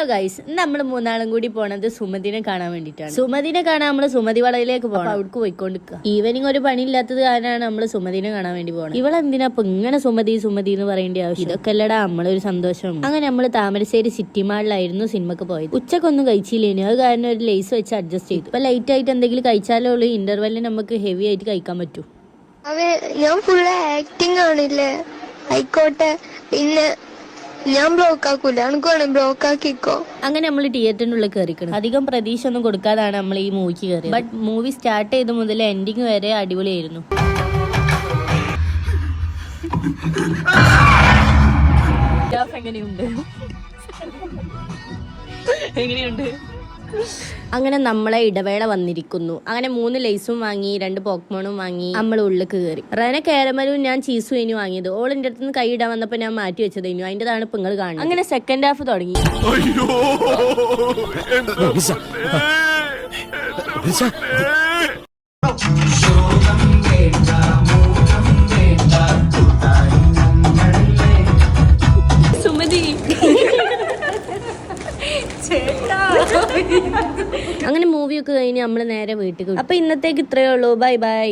Hello guys, നമ്മൾ മൂന്നാളും കൂടി പോണത് സുമതിനെ കാണാൻ വേണ്ടിട്ടാണ്. സുമതിനെ കാണാൻ നമ്മള് സുമതി വളയിലേക്ക് പോകണം. അവിടേക്ക് പോയിക്കൊണ്ടിരിക്കുക. ഈവനിങ് ഒരു പണി ഇല്ലാത്തത് കാരണമാണ് നമ്മള് സുമതിനെ കാണാൻ വേണ്ടി പോകണം. ഇവളെന്തിനാ ഇപ്പൊ ഇങ്ങനെ സുമതി സുമതി എന്ന് പറയേണ്ട ആവശ്യം? ഇതൊക്കെ അല്ലടാ നമ്മളൊരു സന്തോഷം. അങ്ങനെ നമ്മള് താമരശ്ശേരി സിറ്റി മാളിലായിരുന്നു സിനിമക്ക് പോയത്. ഉച്ചക്കൊന്നും കഴിച്ചില്ലേനു, അത് കാരണം ഒരു ലേസ് വെച്ച് അഡ്ജസ്റ്റ് ചെയ്തു. ഇപ്പൊ ലൈറ്റ് ആയിട്ട് എന്തെങ്കിലും കഴിച്ചാലേ ഉള്ളൂ ഇന്റർവെല്ലിന് നമുക്ക് ഹെവി ആയിട്ട് കഴിക്കാൻ പറ്റൂ. ഞാൻ ഫുള്ള് ആക്ടിങ് ആണില്ലേ, ആയിക്കോട്ടെ. പിന്നെ ഞാൻ ബ്ലോക്ക് ആക്കൂല, എനിക്ക് വേണം ബ്ലോക്ക് ആക്കിക്കോ. അങ്ങനെ നമ്മൾ തിയേറ്ററിനുള്ളിൽ കയറിക്കണം. അധികം പ്രതീക്ഷ ഒന്നും കൊടുക്കാതാണ് നമ്മൾ ഈ മൂവിക്ക് കയറിയത്. ബട്ട് മൂവി സ്റ്റാർട്ട് ചെയ്ത മുതൽ എൻഡിങ് വരെ അടിപൊളിയായിരുന്നു. എങ്ങനെയുണ്ട്? അങ്ങനെ നമ്മളെ ഇടവേള വന്നിരിക്കുന്നു. അങ്ങനെ 3 ലേസും വാങ്ങി, 2 പോപ്കോണും വാങ്ങി നമ്മൾ ഉള്ളിൽ കയറി. റന കാരമലും ഞാൻ ചീസും ഇനി വാങ്ങിയത്. ഓളിന്റെ അടുത്ത് നിന്ന് കൈയിടാൻ വന്നപ്പോ ഞാൻ മാറ്റി വെച്ചത് ഇനി അതിന്റെതാണ് ഇപ്പൊ നിങ്ങൾ കാണുന്നത്. അങ്ങനെ സെക്കൻഡ് ഹാഫ് തുടങ്ങി. സുമതി അങ്ങനെ മൂവിയൊക്കെ കഴിഞ്ഞ് നമ്മള് നേരെ വീട്ടിൽ. അപ്പൊ ഇന്നത്തേക്ക് ഇത്രയേ ഉള്ളൂ. Bye bye.